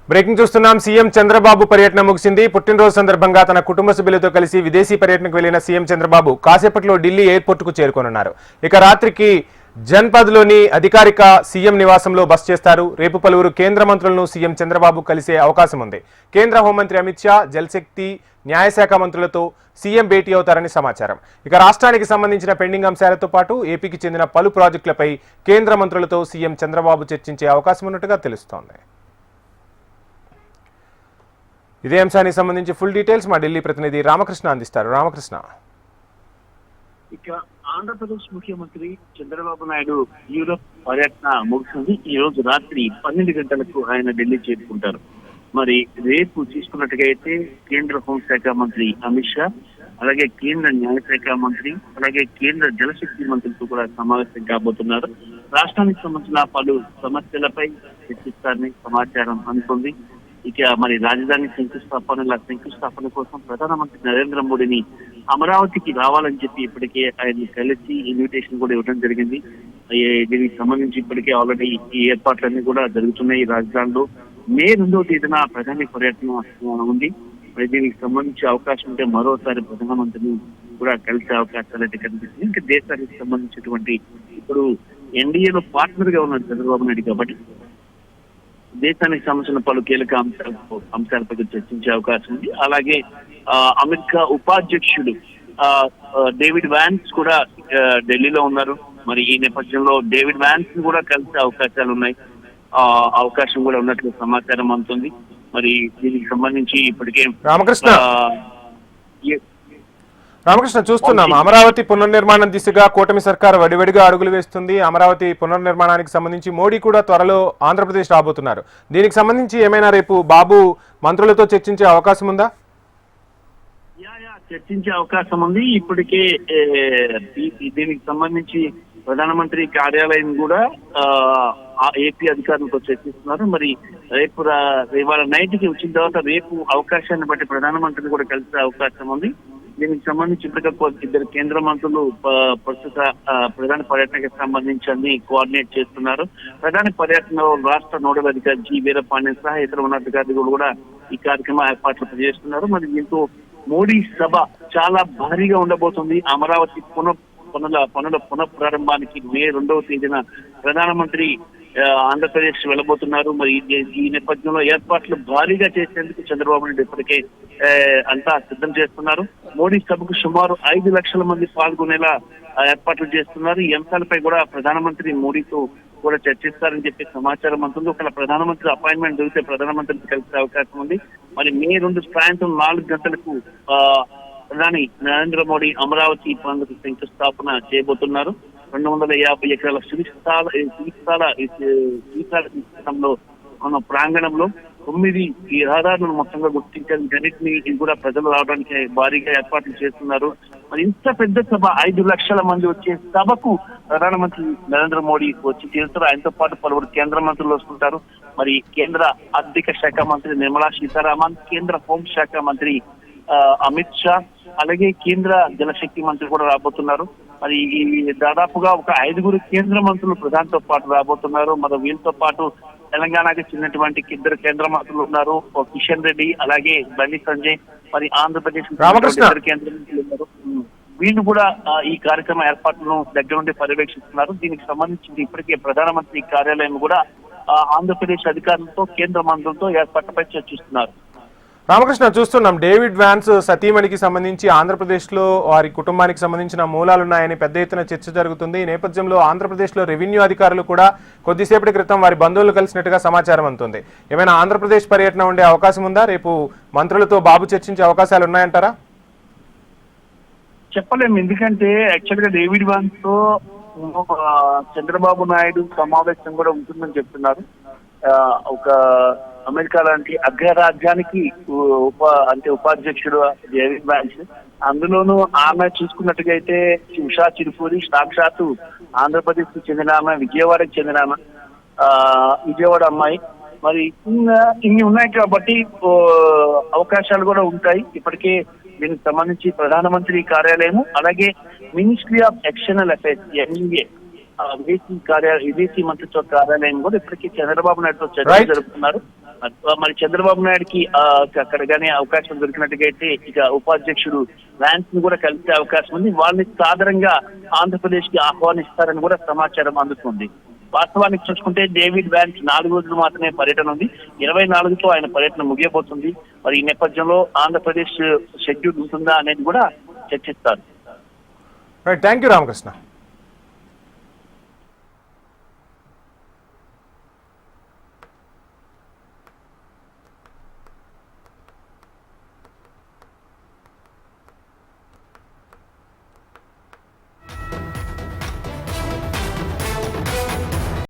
Breaking చూస్తున్నాం. CM Chandrababu పర్యటన ముగిసింది. పుట్టినరోజు సందర్భంగా తన కుటుంబ సభ్యులతో కలిసి విదేశీ పర్యటనకు వెళ్లిన సీఎం చంద్రబాబు కాసేపట్లో ఢిల్లీ ఎయిర్పోర్ట్ కు చేరుకోనున్నారు. ఇక రాత్రికి జన్పథ్లోని అధికారిక సీఎం నివాసంలో బస చేస్తారు. రేపు పలువురు కేంద్ర మంత్రులను సీఎం చంద్రబాబు కలిసే అవకాశం ఉంది. కేంద్ర హోంమంత్రి అమిత్ షా, జలశక్తి, న్యాయశాఖ మంత్రులతో సీఎం భేటీ అవుతారని సమాచారం. ఇక రాష్ట్రానికి సంబంధించిన పెండింగ్ అంశాలతో పాటు ఏపీకి చెందిన పలు ప్రాజెక్టులపై కేంద్ర మంత్రులతో సీఎం చంద్రబాబు చర్చించే అవకాశం ఉన్నట్టుగా తెలుస్తోంది. ఇదే అంశానికి సంబంధించి ఫుల్ డీటెయిల్స్ మా ఢిల్లీ ప్రతినిధి రామకృష్ణ అందిస్తారు. రామకృష్ణ, ఇక ఆంధ్రప్రదేశ్ ముఖ్యమంత్రి చంద్రబాబు నాయుడు యూరోప్ పర్యటన ముగిసింది. ఈ రోజు రాత్రి 12 గంటలకు ఆయన ఢిల్లీ చేరుకుంటారు. మరి రేపు చూసుకున్నట్టుగా అయితే కేంద్ర హోంశాఖ మంత్రి అమిత్ షా, అలాగే కేంద్ర న్యాయశాఖ మంత్రి, అలాగే కేంద్ర జలశక్తి మంత్రితో కూడా సమావేశం కాబోతున్నారు. రాష్ట్రానికి సంబంధించిన పలు సమస్యలపై చర్చిస్తారని సమాచారం అందుకుంది. ఇక మరి రాజధాని శంకుస్థాపన కోసం ప్రధానమంత్రి నరేంద్ర మోడీని అమరావతికి రావాలని చెప్పి ఇప్పటికే ఆయన కలిసి ఇన్విటేషన్ కూడా ఇవ్వడం జరిగింది. దీనికి సంబంధించి ఇప్పటికే ఆల్రెడీ ఈ ఏర్పాట్లన్నీ కూడా జరుగుతున్నాయి. రాజధానిలో మే 2వ తేదీన ప్రధాని పర్యటన ఉంది. మరి దీనికి సంబంధించి అవకాశం ఉంటే మరోసారి ప్రధానమంత్రిని కూడా కలిసే అవకాశాలు అయితే కనిపిస్తుంది. ఇంకా దేశానికి సంబంధించినటువంటి ఇప్పుడు ఎన్డీఏలో పార్ట్నర్ గా ఉన్న చంద్రబాబు నాయుడు కాబట్టి దేశానికి సంబంధించిన పలు కీలక అంశాలపై చర్చించే అవకాశం ఉంది. అలాగే అమెరికా ఉపాధ్యక్షుడు డేవిడ్ వ్యాన్స్ కూడా ఢిల్లీలో ఉన్నారు. మరి ఈ నేపథ్యంలో డేవిడ్ వ్యాన్స్ ని కూడా కలిసే అవకాశాలు ఉన్నాయి, అవకాశం కూడా ఉన్నట్లు సమాచారం అందుతుంది. మరి దీనికి సంబంధించి ఇప్పటికే రామకృష్ణ చూస్తున్నాం, అమరావతి పునర్నిర్మాణం దిశగా కూటమి సర్కారు వడివడిగా అడుగులు వేస్తుంది. అమరావతి పునర్నిర్మాణానికి సంబంధించి మోడీ కూడా త్వరలో ఆంధ్రప్రదేశ్ రాబోతున్నారు. దీనికి సంబంధించి ఏమైనా రేపు బాబు మంత్రులతో చర్చించే అవకాశం ఉందా? చర్చించే అవకాశం ఉంది. ఇప్పటికే దీనికి సంబంధించి ప్రధానమంత్రి కార్యాలయం కూడా ఏపీ అధికారులతో చర్చిస్తున్నారు. మరి రేపు ఇవాళ నైట్ కి వచ్చిన తర్వాత రేపు అవకాశాన్ని బట్టి ప్రధానమంత్రిని కూడా కలిసే అవకాశం ఉంది. దీనికి సంబంధించి ఇప్పటికే ఇద్దరు కేంద్ర మంత్రులు ప్రస్తుత ప్రధాని పర్యటనకి సంబంధించి అన్ని కోఆర్డినేట్ చేస్తున్నారు. ప్రధాని పర్యటనలో రాష్ట్ర నోడల్ అధికారి జి వీరపాండ్యన్ సహా ఇతర ఉన్నతాధికారులు కూడా ఈ కార్యక్రమ ఏర్పాట్లు చేస్తున్నారు. మరి దీంతో మోడీ సభ చాలా భారీగా ఉండబోతుంది. అమరావతి పనుల పునఃప్రారంభానికి మే 2వ తేదీన ప్రధానమంత్రి ఆంధ్రప్రదేశ్ వెళ్ళబోతున్నారు. మరి ఈ నేపథ్యంలో ఏర్పాట్లు భారీగా చేసేందుకు చంద్రబాబు నాయుడు ఇప్పటికే అంతా సిద్ధం చేస్తున్నారు. మోడీ సభకు సుమారు 5 లక్షల మంది పాల్గొనేలా ఏర్పాట్లు చేస్తున్నారు. ఈ అంశాలపై కూడా ప్రధానమంత్రి మోడీతో కూడా చర్చిస్తారని చెప్పి సమాచారం అందుతుంది. ఒకవేళ ప్రధానమంత్రి అపాయింట్మెంట్ దొరికితే ప్రధానమంత్రిని కలిసే అవకాశం ఉంది. మరి మే 2 సాయంత్రం 4 గంటలకు ప్రధాని నరేంద్ర మోడీ అమరావతి పనులకు శంకుస్థాపన చేయబోతున్నారు. 250 ఎకరాల శ్రీస్థానంలో ఉన్న ప్రాంగణంలో 9 రహదారులను మొత్తంగా గుర్తించడానికి కూడా ప్రజలు రావడానికి భారీగా ఏర్పాట్లు చేస్తున్నారు. మరి ఇంత పెద్ద సభ 5 లక్షల మంది వచ్చే సభకు ప్రధానమంత్రి నరేంద్ర మోడీ వచ్చి చేస్తారు. ఆయనతో పాటు పలువురు కేంద్ర మంత్రులు వస్తుంటారు. మరి కేంద్ర ఆర్థిక శాఖ మంత్రి నిర్మలా సీతారామన్, కేంద్ర హోంశాఖ మంత్రి అమిత్ షా, అలాగే కేంద్ర జలశక్తి మంత్రి కూడా రాబోతున్నారు. మరి దాదాపుగా ఒక 5 కేంద్ర మంత్రులు ప్రధానితో పాటు రాబోతున్నారు. మరి వీళ్ళతో పాటు తెలంగాణకి చెందినటువంటి 2 కేంద్ర మంత్రులు ఉన్నారు, కిషన్ రెడ్డి, అలాగే బండి సంజయ్. మరి ఆంధ్రప్రదేశ్ కేంద్ర మంత్రులు ఉన్నారు. వీళ్ళు కూడా ఈ కార్యక్రమ ఏర్పాట్లను దగ్గర నుండి పర్యవేక్షిస్తున్నారు. దీనికి సంబంధించి ఇప్పటికే ప్రధానమంత్రి కార్యాలయం కూడా ఆంధ్రప్రదేశ్ అధికారులతో కేంద్ర మంత్రులతో ఏర్పాట్లపై చర్చిస్తున్నారు. రామకృష్ణ, చూస్తున్నాం డేవిడ్ వ్యాన్స్ సతీమణికి సంబంధించి ఆంధ్రప్రదేశ్లో వారి కుటుంబానికి సంబంధించిన మూలాలున్నాయని పెద్ద ఎత్తున చర్చ జరుగుతుంది. ఈ నేపథ్యంలో ఆంధ్రప్రదేశ్లో రెవెన్యూ అధికారులు కూడా కొద్దిసేపటి క్రితం వారి బంధువులు కలిసినట్టుగా సమాచారం అందుతుంది. ఏమైనా ఆంధ్రప్రదేశ్ పర్యటన ఉండే అవకాశం ఉందా? రేపు మంత్రులతో బాబు చర్చించే అవకాశాలు ఉన్నాయంటారా? చెప్పలేము, ఎందుకంటే యాక్చువల్ గా డేవిడ్ వ్యాన్స్ తో చంద్రబాబు నాయుడు సమావేశం కూడా ఉంటుందని చెప్తున్నారు. ఒక అమెరికా లాంటి అగ్రరాజ్యానికి ఉపాధ్యక్షుడు డేవిడ్ వ్యాన్స్. అందులోనూ ఆమె చూసుకున్నట్టుగా అయితే ఉషా చిరుపూరి సాక్షాత్తు ఆంధ్రప్రదేశ్ కు చెందిన ఆమె, విజయవాడకి చెందిన ఆమె, విజయవాడ అమ్మాయి. మరి ఇన్ని ఉన్నాయి కాబట్టి అవకాశాలు కూడా ఉంటాయి. ఇప్పటికే దీనికి సంబంధించి ప్రధానమంత్రి కార్యాలయం, అలాగే ministry of external affairs MEA విదేశీ మంత్రిత్వ కార్యాలయం కూడా ఇప్పటికీ చంద్రబాబు నాయుడుతో చర్చలు జరుపుతున్నారు. మరి చంద్రబాబు నాయుడుకి అక్కడ కానీ అవకాశం దొరికినట్టుగా అయితే ఇక ఉపాధ్యక్షుడు వ్యాన్స్ ని కూడా కలిసే అవకాశం ఉంది. వాళ్ళని సాధారణంగా ఆంధ్రప్రదేశ్ కి ఆహ్వానిస్తారని కూడా సమాచారం అందుతుంది. వాస్తవానికి చూసుకుంటే డేవిడ్ వ్యాన్స్ 4 రోజులు మాత్రమే పర్యటన ఉంది. 24తో ఆయన పర్యటన ముగియబోతుంది. మరి ఈ నేపథ్యంలో ఆంధ్రప్రదేశ్ షెడ్యూల్ ఉంటుందా అనేది కూడా చర్చిస్తారు. Thank you Ramakrishna.